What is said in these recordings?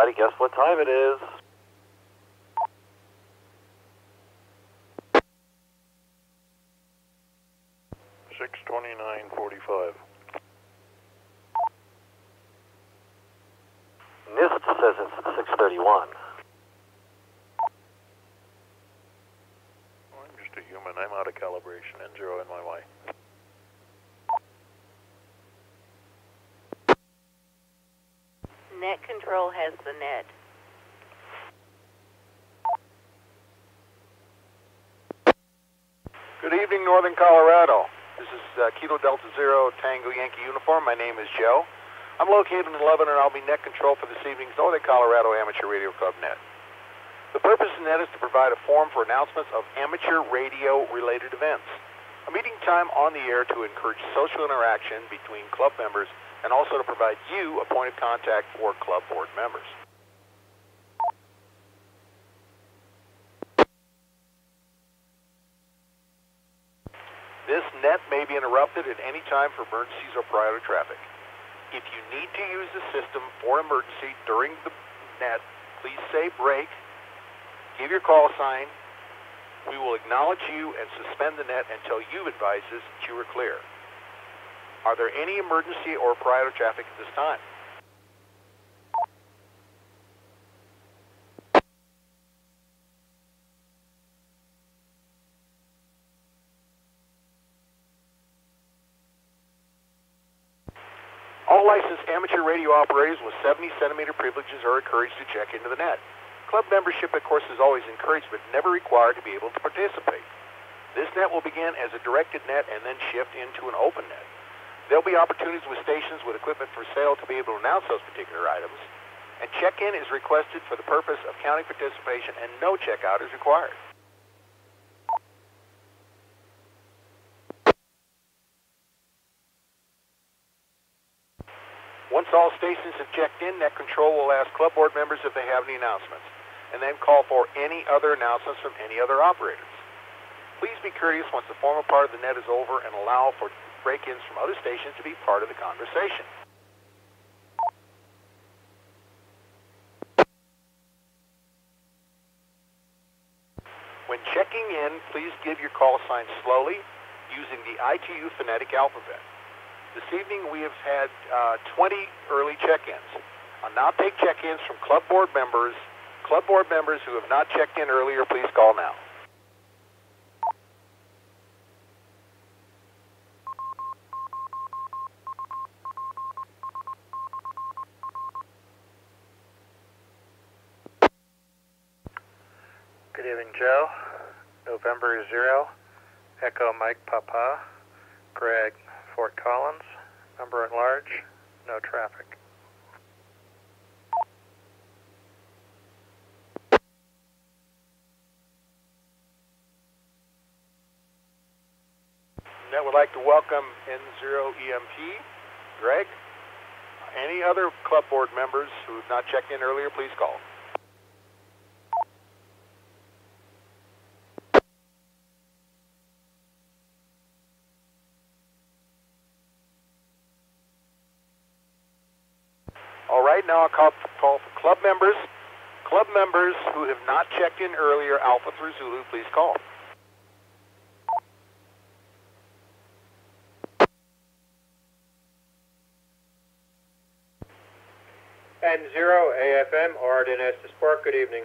Alrighty, guess what time it is? (6:29:45). NIST says it's at 6:31. I'm just a human. I'm out of calibration. N0 NYY. Net control has the net. Good evening, Northern Colorado. This is Kilo Delta Zero Tango Yankee uniform. My name is Joe. I'm located in 11, and I'll be net control for this evening's Northern Colorado Amateur Radio Club net. The purpose of net is to provide a forum for announcements of amateur radio-related events, a meeting time on the air to encourage social interaction between club members, and also to provide you a point of contact for club board members. This net may be interrupted at any time for emergencies or priority traffic. If you need to use the system for emergency during the net, please say break, give your call sign. We will acknowledge you and suspend the net until you advise us that you are clear. Are there any emergency or priority traffic at this time? All licensed amateur radio operators with 70-centimeter privileges are encouraged to check into the net. Club membership, of course, is always encouraged but never required to be able to participate. This net will begin as a directed net and then shift into an open net. There'll be opportunities with stations with equipment for sale to be able to announce those particular items, and check-in is requested for the purpose of county participation, and no check-out is required. Once all stations have checked in, net control will ask club board members if they have any announcements, and then call for any other announcements from any other operators. Please be courteous once the formal part of the net is over and allow for break-ins from other stations to be part of the conversation. When checking in, please give your call sign slowly using the ITU phonetic alphabet. This evening we have had 20 early check-ins. I'll now take check-ins from club board members. Club board members who have not checked in earlier, please call now. Good evening, Joe. November 0, Echo Mike Papa, Greg, Fort Collins, number at large, no traffic. Net would like to welcome N0 EMP, Greg. Any other club board members who have not checked in earlier, please call. All right, now I'll call for club members. Club members who have not checked in earlier, Alpha through Zulu, please call. N0 AFM, Arden Estes Park, good evening.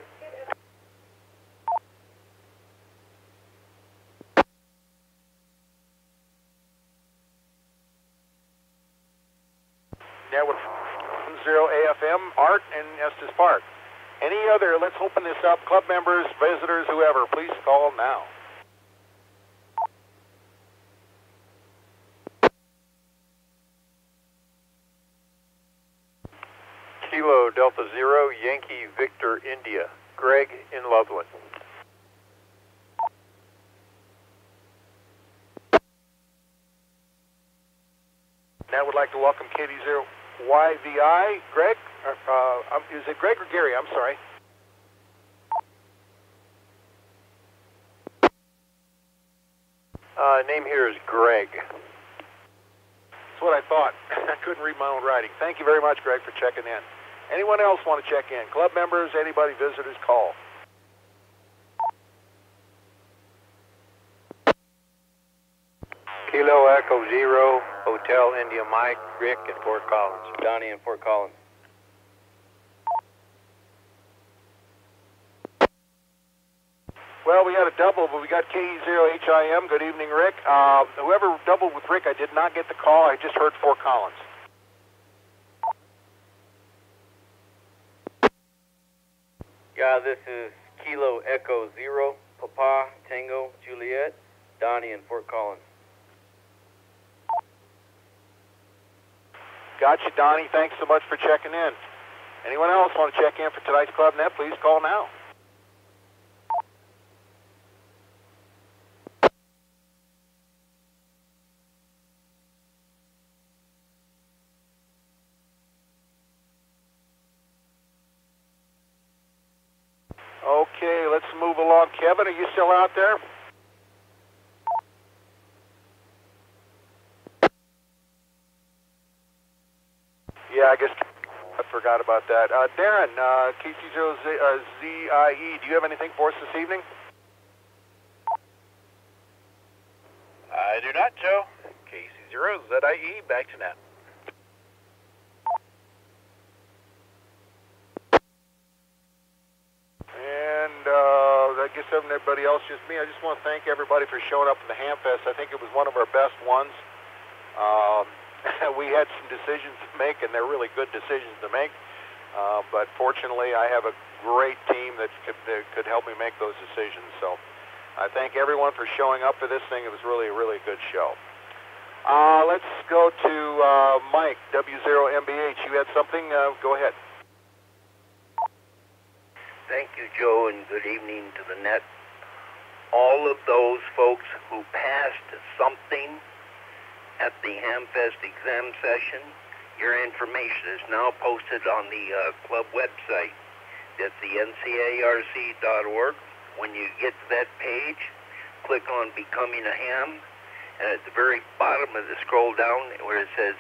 Net with 0 AFM, Art and Estes Park. Any other, let's open this up, club members, visitors, whoever, please call now. Kilo Delta Zero, Yankee Victor India, Greg in Loveland. Now would like to welcome KD0YVI, Greg, is it Greg or Gary? I'm sorry. Name here is Greg. That's what I thought. I couldn't read my own writing. Thank you very much, Greg, for checking in. Anyone else want to check in? Club members, anybody, visitors, call. Kilo Echo Zero, Hotel India Mike, Rick in Fort Collins. Donnie in Fort Collins. Well, we had a double, but we got KE0HIM. Good evening, Rick. Whoever doubled with Rick, I did not get the call. I just heard Fort Collins. Yeah, this is Kilo Echo Zero, Papa, Tango, Juliet, Donnie in Fort Collins. Gotcha, Donnie. Thanks so much for checking in. Anyone else want to check in for tonight's Club Net? Please call now. Okay, let's move along. Kevin, are you still out there? Yeah, I guess I forgot about that. Darren, KC0ZIE, do you have anything for us this evening? I do not, Joe. KC0ZIE, back to net. And I guess everybody else, just me. I just want to thank everybody for showing up for the Hamfest. I think it was one of our best ones. We had some decisions to make, and they're really good decisions to make. But fortunately, I have a great team that could help me make those decisions. So I thank everyone for showing up for this thing. It was really, really good show. Let's go to Mike, W0MBH. You had something? Go ahead. Thank you, Joe, and good evening to the net. All of those folks who passed something at the Hamfest exam session, your information is now posted on the club website. That's the NCARC.org. When you get to that page, click on Becoming a Ham, and at the very bottom of the scroll down where it says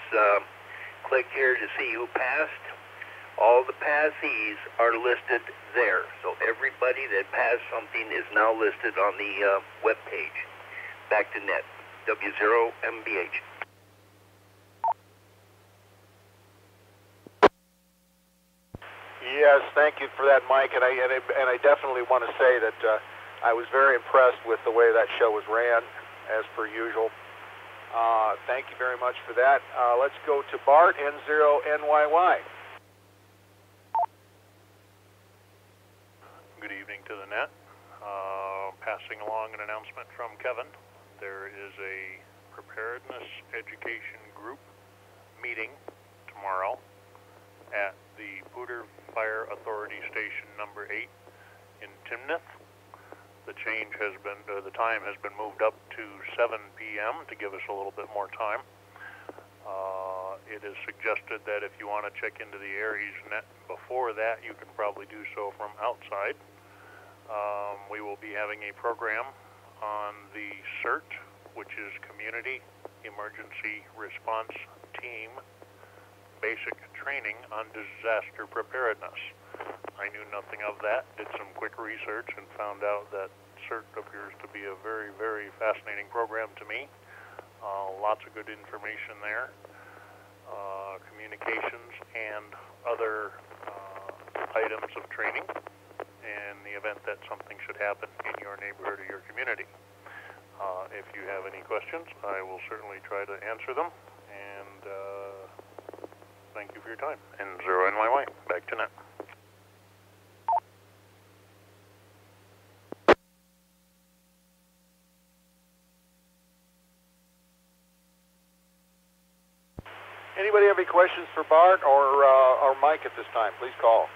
click here to see who passed, all the passees are listed there. So everybody that passed something is now listed on the web page. Back to net, W0MBH. Yes, thank you for that, Mike. And I definitely want to say that I was very impressed with the way that show was ran, as per usual. Thank you very much for that. Let's go to Bart, N0NYY. Good evening to the net. Passing along an announcement from Kevin. There is a preparedness education group meeting tomorrow at the Poudre Fire Authority Station number 8 in Timnath. The time has been moved up to 7 p.m. to give us a little bit more time. It is suggested that if you want to check into the Aries net before that, you can probably do so from outside. We will be having a program on the CERT, which is Community Emergency Response Team Basic Training on Disaster Preparedness. I knew nothing of that, did some quick research, and found out that CERT appears to be a very, very fascinating program to me. Lots of good information there. Communications and other items of training in the event that something should happen in your neighborhood or your community. If you have any questions, I will certainly try to answer them, and thank you for your time. N0NYY, back to net. Anybody have any questions for Bart or Mike at this time? Please call.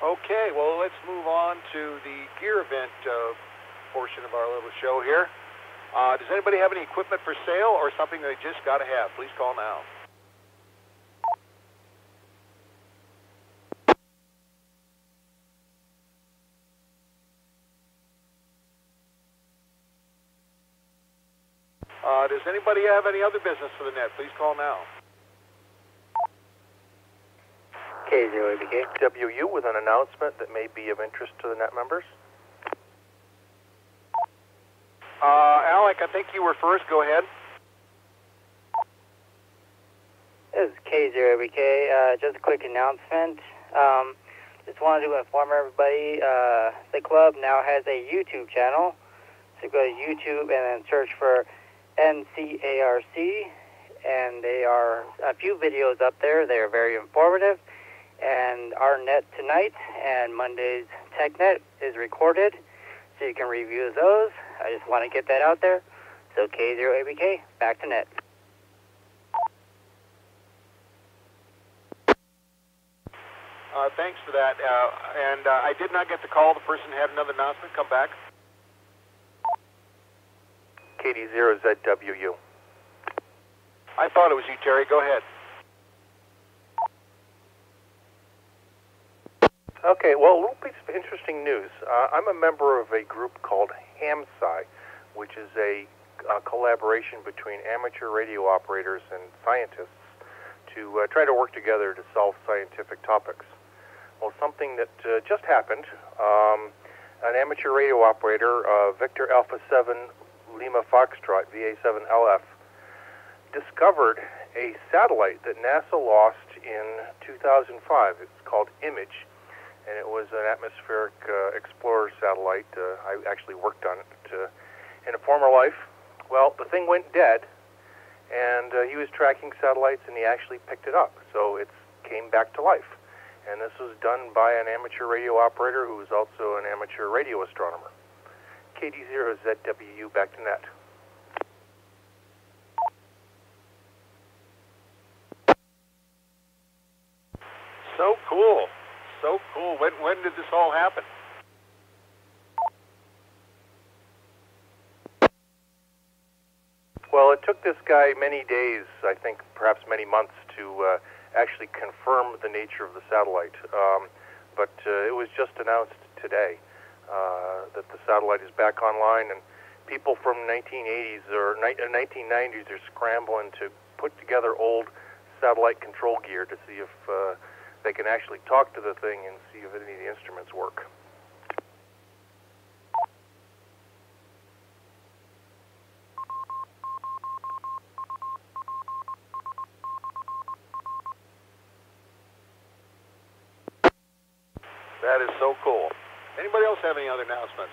Okay, well, let's move on to the gear event portion of our little show here. Does anybody have any equipment for sale or something they just got to have? Please call now. Does anybody have any other business for the net? Please call now. K0ABK. WU with an announcement that may be of interest to the net members. Alec, I think you were first. Go ahead. This is K0ABK. Just a quick announcement. Just wanted to inform everybody, the club now has a YouTube channel. So go to YouTube and then search for NCARC, and they are a few videos up there. They are very informative. And our net tonight and Monday's Tech Net is recorded, so you can review those. I just want to get that out there. So K0ABK, back to net. Thanks for that. And I did not get the call. The person had another announcement. Come back. KD0ZWU. I thought it was you, Terry. Go ahead. Okay, well, a little piece of interesting news. I'm a member of a group called HAMSci, which is a collaboration between amateur radio operators and scientists to try to work together to solve scientific topics. Well, something that just happened, an amateur radio operator, Victor Alpha 7 Lima Foxtrot, VA7LF, discovered a satellite that NASA lost in 2005. It's called Image, and it was an atmospheric explorer satellite. I actually worked on it in a former life. Well, the thing went dead, and he was tracking satellites, and he actually picked it up. So it came back to life. And this was done by an amateur radio operator who was also an amateur radio astronomer. KD0ZWU, back to net. So cool. So cool. When did this all happen? Well, it took this guy many days, I think perhaps many months, to actually confirm the nature of the satellite. But it was just announced today that the satellite is back online, and people from 1980s or 1990s are scrambling to put together old satellite control gear to see if they can actually talk to the thing and see if any of the instruments work. That is so cool. Anybody else have any other announcements?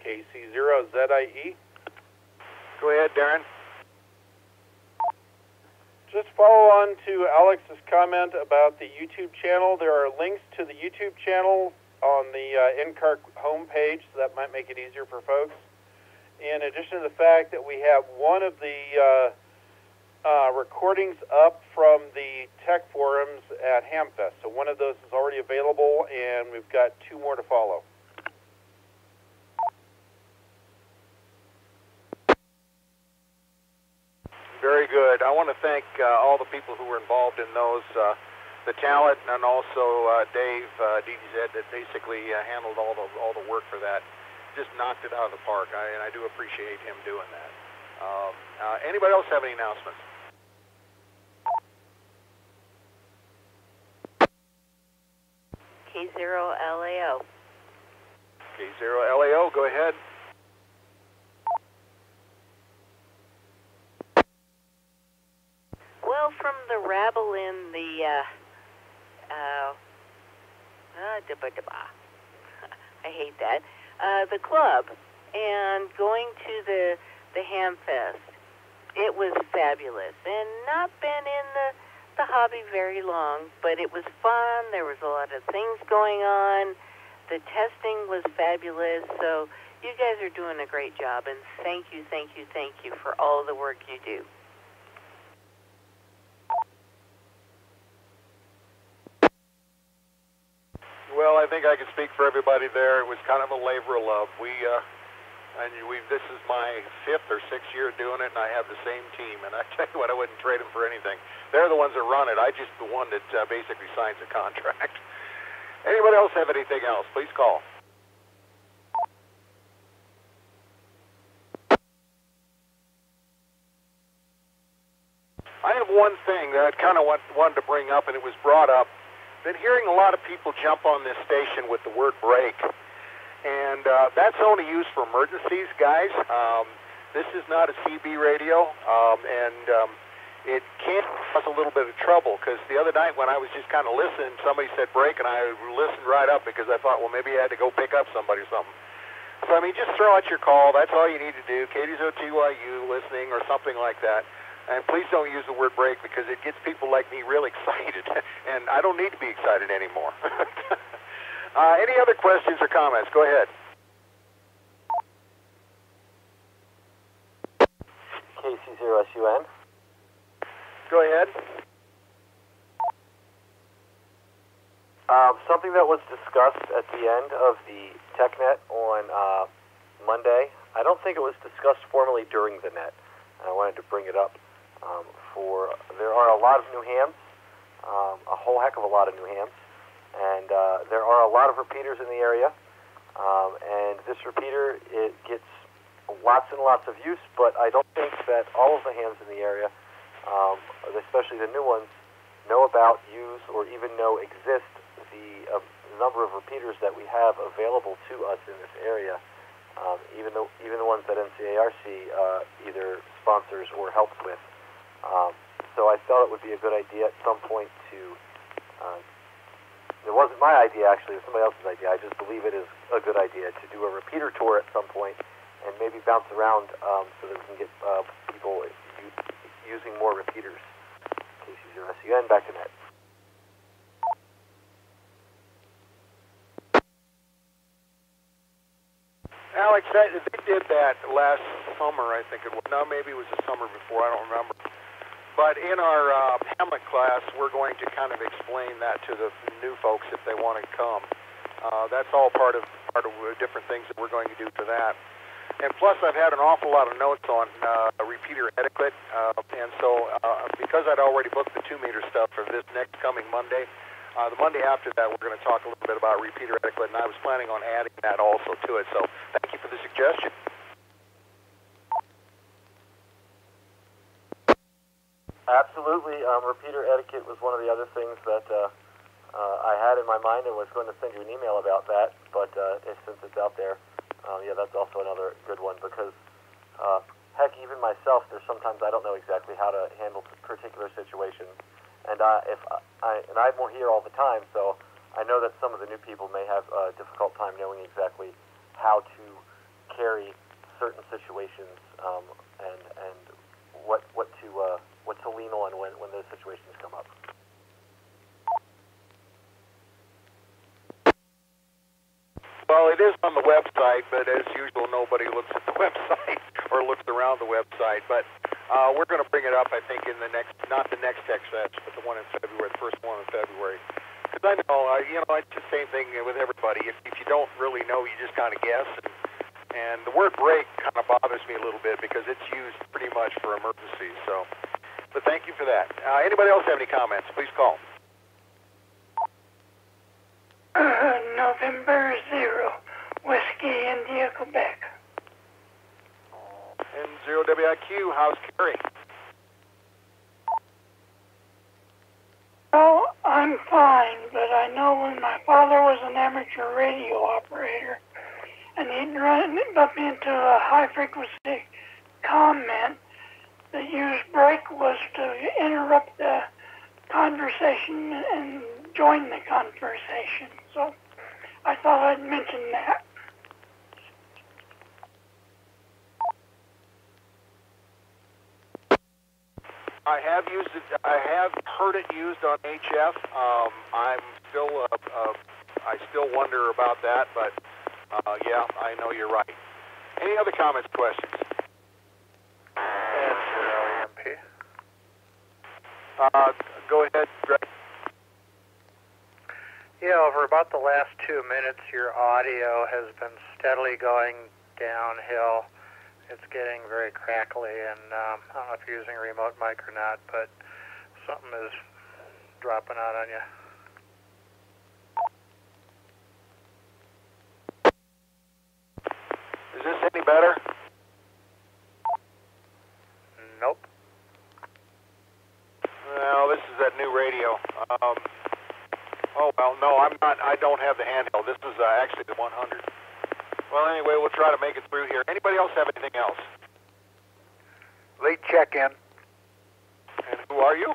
KC0ZIE. Go ahead, Darren. Just follow on to Alex's comment about the YouTube channel. There are links to the YouTube channel on the NCARC homepage, so that might make it easier for folks. In addition to the fact that we have one of the recordings up from the tech forums at HamFest. So one of those is already available, and we've got 2 more to follow. Very good. I want to thank all the people who were involved in those, the talent, and also Dave, DDZ, that basically handled all the work for that. Just knocked it out of the park, and I do appreciate him doing that. Anybody else have any announcements? K0LAO. K0LAO, go ahead. Well, from the rabble in the I hate that, the club, and going to the HamFest, it was fabulous, and not been in the hobby very long, but it was fun. There was a lot of things going on. The testing was fabulous, so you guys are doing a great job, and thank you for all the work you do. Well, I think I can speak for everybody there. It was kind of a labor of love. This is my 5th or 6th year doing it, and I have the same team. And I tell you what, I wouldn't trade them for anything. They're the ones that run it. I just the one that basically signs a contract. Anybody else have anything else? Please call. one thing that I kind of wanted to bring up, and it was brought up. Been hearing a lot of people jump on this station with the word break, and that's only used for emergencies, guys. This is not a CB radio, and it can cause a little bit of trouble, because the other night when I was just kind of listening, somebody said break, and I listened right up because I thought, well, maybe I had to go pick up somebody or something. So, I mean, just throw out your call. That's all you need to do. KDZO-TYU listening or something like that. And please don't use the word break, because it gets people like me real excited, and I don't need to be excited anymore. Any other questions or comments? Go ahead. KC0SUN. Go ahead. Something that was discussed at the end of the TechNet on Monday. I don't think it was discussed formally during the net. I wanted to bring it up. There are a lot of new hams, a whole heck of a lot of new hams, and there are a lot of repeaters in the area. And this repeater, it gets lots and lots of use, but I don't think that all of the hams in the area, especially the new ones, know about, use, or even know exist the number of repeaters that we have available to us in this area, even the ones that NCARC either sponsors or helps with. So I thought it would be a good idea at some point to, it wasn't my idea actually, it was somebody else's idea. I just believe it is a good idea to do a repeater tour at some point and maybe bounce around so that we can get people using more repeaters. KC0SUN, back to net. Alex, they did that last summer, I think it was. No, maybe it was the summer before, I don't remember. But in our Hamlet class, we're going to kind of explain that to the new folks if they want to come. That's all part of different things that we're going to do for that. And plus, I've had an awful lot of notes on repeater etiquette, and so because I'd already booked the 2-meter stuff for this next coming Monday, the Monday after that, we're going to talk a little bit about repeater etiquette, and I was planning on adding that also to it. So thank you for the suggestion. Absolutely. Repeater etiquette was one of the other things that I had in my mind and was going to send you an email about that, but since it's out there, yeah, that's also another good one, because heck, even myself, there's sometimes I don't know exactly how to handle particular situations, and I'm here all the time, so I know that some of the new people may have a difficult time knowing exactly how to carry certain situations and what to lean on when those situations come up. Well, it is on the website, but as usual, nobody looks at the website or looks around the website. But we're going to bring it up, I think, in the next, not the next Tech Fest, but the one in February, the first one in February. Because I know, it's the same thing with everybody. If you don't really know, you just kind of guess. And the word break kind of bothers me a little bit because it's used pretty much for emergencies. So, but thank you for that. Anybody else have any comments? Please call. November 0, Whiskey, India, Quebec. And 0WIQ, how's Kerry? Oh, I'm fine, but I know when my father was an amateur radio operator, and he'd run up into a high-frequency comment, the use break was to interrupt the conversation and join the conversation. So I thought I'd mention that. I have used it. I have heard it used on HF. I'm still, I still wonder about that, but yeah, I know you're right. Any other comments, questions? Go ahead, Greg. Yeah, over about the last 2 minutes, your audio has been steadily going downhill. It's getting very crackly, and I don't know if you're using a remote mic or not, but something is dropping out on you. Is this any better? Nope. don't have the handheld. This is actually the 100. Well, anyway, we'll try to make it through here. Anybody else have anything else? Late check-in. And who are you?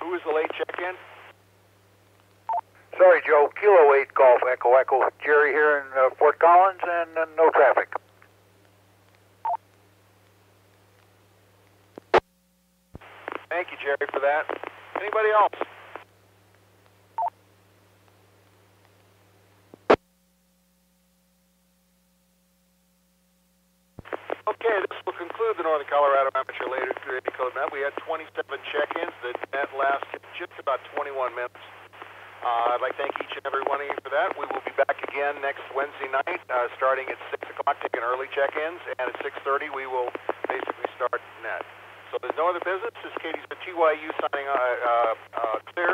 Who is the late check-in? Sorry, Joe. Kilo 8 Golf Echo Echo. Jerry here in Fort Collins, and no traffic. Thank you, Jerry, for that. Anybody else? Okay, this will conclude the Northern Colorado Amateur Radio Club Net. We had 27 check-ins. The net lasted just about 21 minutes. I'd like to thank each and every one of you for that. We will be back again next Wednesday night, starting at 6 o'clock, taking early check-ins, and at 6:30 we will basically start net. So there's no other business. This is Katie's at TYU signing clear.